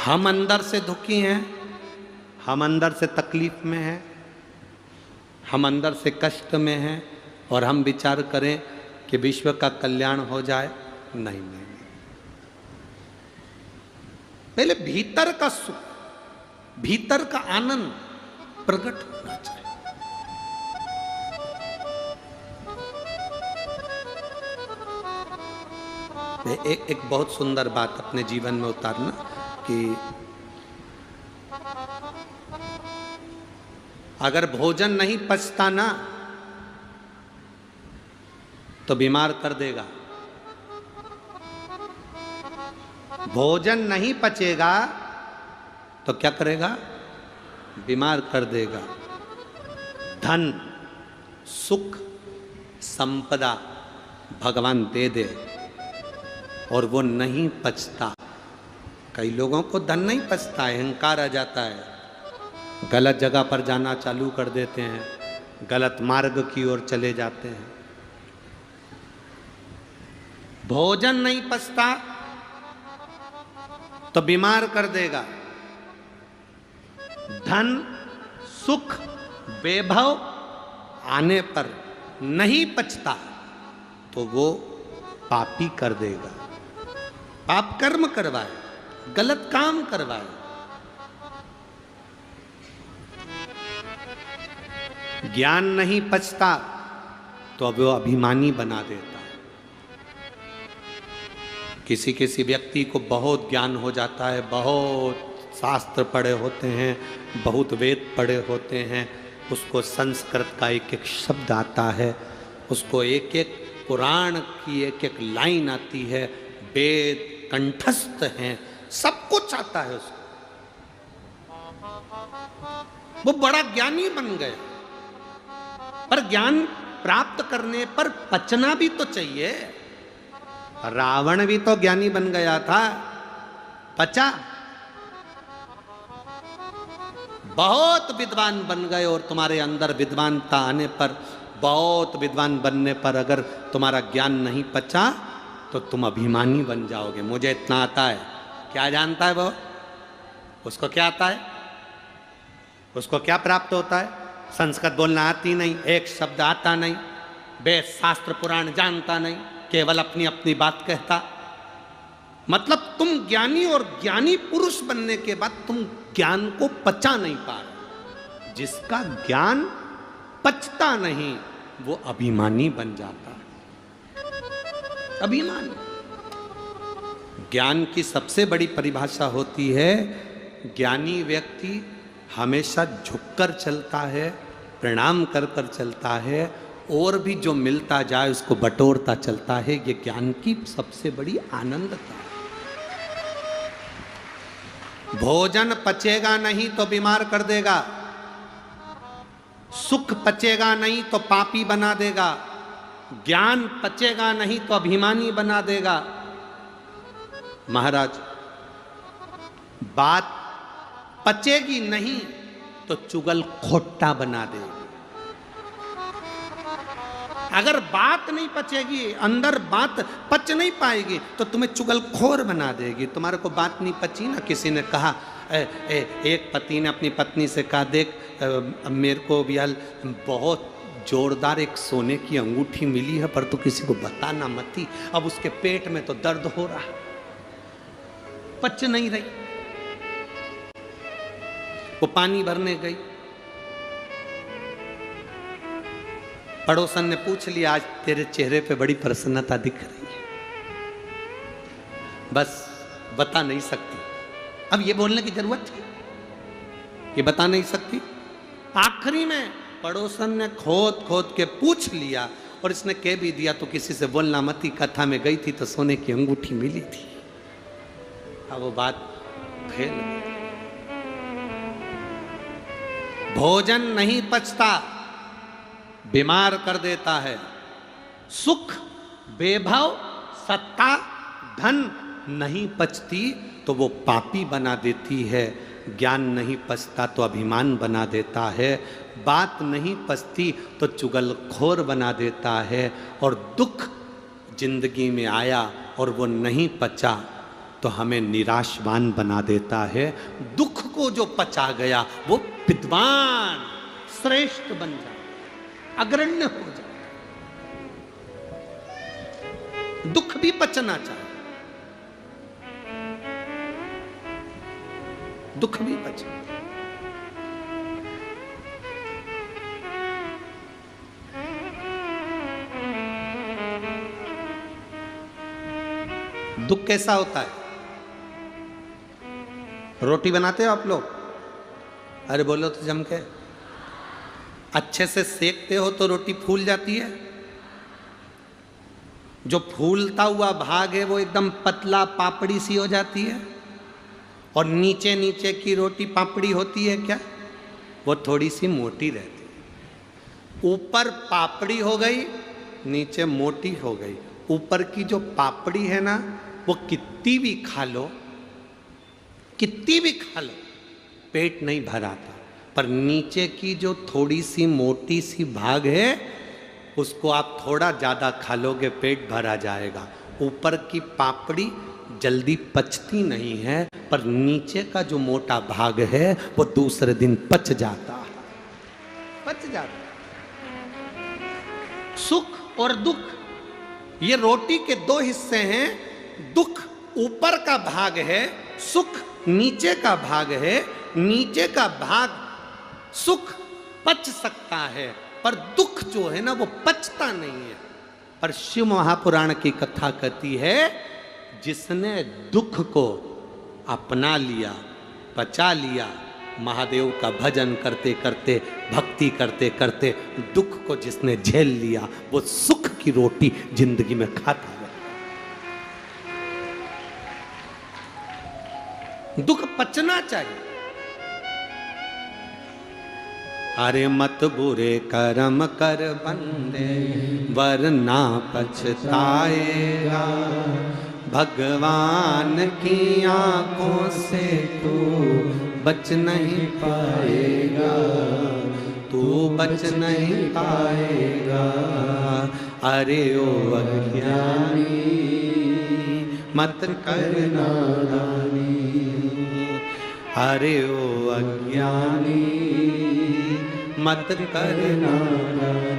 हम अंदर से दुखी हैं, हम अंदर से तकलीफ में हैं, हम अंदर से कष्ट में हैं और हम विचार करें कि विश्व का कल्याण हो जाए। नहीं नहीं, पहले भीतर का सुख, भीतर का आनंद प्रकट होना चाहिए। एक बहुत सुंदर बात अपने जीवन में उतारना कि अगर भोजन नहीं पचता ना तो बीमार कर देगा। भोजन नहीं पचेगा तो क्या करेगा? बीमार कर देगा। धन, सुख, संपदा भगवान दे दे और वो नहीं पचता। कई लोगों को धन नहीं पचता है, अहंकार आ जाता है, गलत जगह पर जाना चालू कर देते हैं, गलत मार्ग की ओर चले जाते हैं। भोजन नहीं पचता तो बीमार कर देगा। धन, सुख, वैभव आने पर नहीं पचता तो वो पापी कर देगा। पाप कर्म करवाए, गलत काम करवाए। ज्ञान नहीं पचता तो अब वो अभिमानी बना देता है। किसी किसी व्यक्ति को बहुत ज्ञान हो जाता है, बहुत शास्त्र पढ़े होते हैं, बहुत वेद पढ़े होते हैं, उसको संस्कृत का एक एक शब्द आता है, उसको एक एक पुराण की एक एक लाइन आती है, वेद कंठस्थ हैं, सब कुछ आता है उसको। वो बड़ा ज्ञानी बन गया, पर ज्ञान प्राप्त करने पर पचना भी तो चाहिए। रावण भी तो ज्ञानी बन गया था, पचा। बहुत विद्वान बन गए और तुम्हारे अंदर विद्वानता आने पर, बहुत विद्वान बनने पर अगर तुम्हारा ज्ञान नहीं पचा तो तुम अभिमानी बन जाओगे। मुझे इतना आता है, क्या जानता है वो? उसको क्या आता है? उसको क्या प्राप्त होता है? संस्कृत बोलना आती नहीं, एक शब्द आता नहीं, वेद शास्त्र पुराण जानता नहीं, केवल अपनी अपनी बात कहता। मतलब तुम ज्ञानी और ज्ञानी पुरुष बनने के बाद तुम ज्ञान को पचा नहीं पा रहे। जिसका ज्ञान पचता नहीं वो अभिमानी बन जाता है। अभिमानी। ज्ञान की सबसे बड़ी परिभाषा होती है, ज्ञानी व्यक्ति हमेशा झुककर चलता है, प्रणाम कर कर चलता है, और भी जो मिलता जाए उसको बटोरता चलता है। ये ज्ञान की सबसे बड़ी आनंदता है। भोजन पचेगा नहीं तो बीमार कर देगा, सुख पचेगा नहीं तो पापी बना देगा, ज्ञान पचेगा नहीं तो अभिमानी बना देगा। महाराज, बात पचेगी नहीं तो चुगल खोट्टा बना देगी। अगर बात नहीं पचेगी, अंदर बात पच नहीं पाएगी तो तुम्हें चुगलखोर बना देगी। तुम्हारे को बात नहीं पची ना, किसी ने कहा, एक पति ने अपनी पत्नी से कहा, देख मेरे को भी यार बहुत जोरदार एक सोने की अंगूठी मिली है, पर तू किसी को बताना मती। अब उसके पेट में तो दर्द हो रहा, पच नहीं रही। वो पानी भरने गई, पड़ोसन ने पूछ लिया, आज तेरे चेहरे पे बड़ी प्रसन्नता दिख रही है, बस बता नहीं सकती। अब ये बोलने की जरूरत है, ये बता नहीं सकती। आखिरी में पड़ोसन ने खोद खोद के पूछ लिया और इसने कह भी दिया, तो किसी से बोलना मती, कथा में गई थी तो सोने की अंगूठी मिली थी। अब वो बात फेल गई। भोजन नहीं पचता, बीमार कर देता है। सुख, वैभव, सत्ता, धन नहीं पचती तो वो पापी बना देती है। ज्ञान नहीं पचता तो अभिमान बना देता है। बात नहीं पचती तो चुगलखोर बना देता है। और दुख जिंदगी में आया और वो नहीं पचा तो हमें निराशवान बना देता है। दुख को जो पचा गया वो विद्वान श्रेष्ठ बन जाए, अग्रण्य हो जाए। दुख भी पचना चाहिए, दुख भी पचे। दुख कैसा होता है? रोटी बनाते हो आप लोग? अरे बोलो तो जम के। अच्छे से सेकते हो तो रोटी फूल जाती है। जो फूलता हुआ भाग है वो एकदम पतला पापड़ी सी हो जाती है, और नीचे नीचे की रोटी पापड़ी होती है क्या? वो थोड़ी सी मोटी रहती है। ऊपर पापड़ी हो गई, नीचे मोटी हो गई। ऊपर की जो पापड़ी है ना, वो कितनी भी खा लो, कितनी भी खा लो, पेट नहीं भराता। पर नीचे की जो थोड़ी सी मोटी सी भाग है, उसको आप थोड़ा ज़्यादा खा लोगे, पेट भरा जाएगा। ऊपर की पापड़ी जल्दी पचती नहीं है, पर नीचे का जो मोटा भाग है वो दूसरे दिन पच जाता है, पच जाता है। सुख और दुख, ये रोटी के दो हिस्से हैं। दुख ऊपर का भाग है, सुख नीचे का भाग है। नीचे का भाग सुख पच सकता है, पर दुख जो है ना वो पचता नहीं है। पर शिव महापुराण की कथा कहती है, जिसने दुख को अपना लिया, पचा लिया, महादेव का भजन करते करते, भक्ति करते करते दुख को जिसने झेल लिया, वो सुख की रोटी जिंदगी में खाता है। दुख पचना चाहिए। अरे मत बुरे कर्म कर बंदे, वरना पछताएगा। भगवान की आंखों से तू बच नहीं पाएगा, तू बच नहीं पाएगा। अरे ओ अज्ञानी मत कर नादानी, अरे ओ अज्ञानी मत कर नादानी।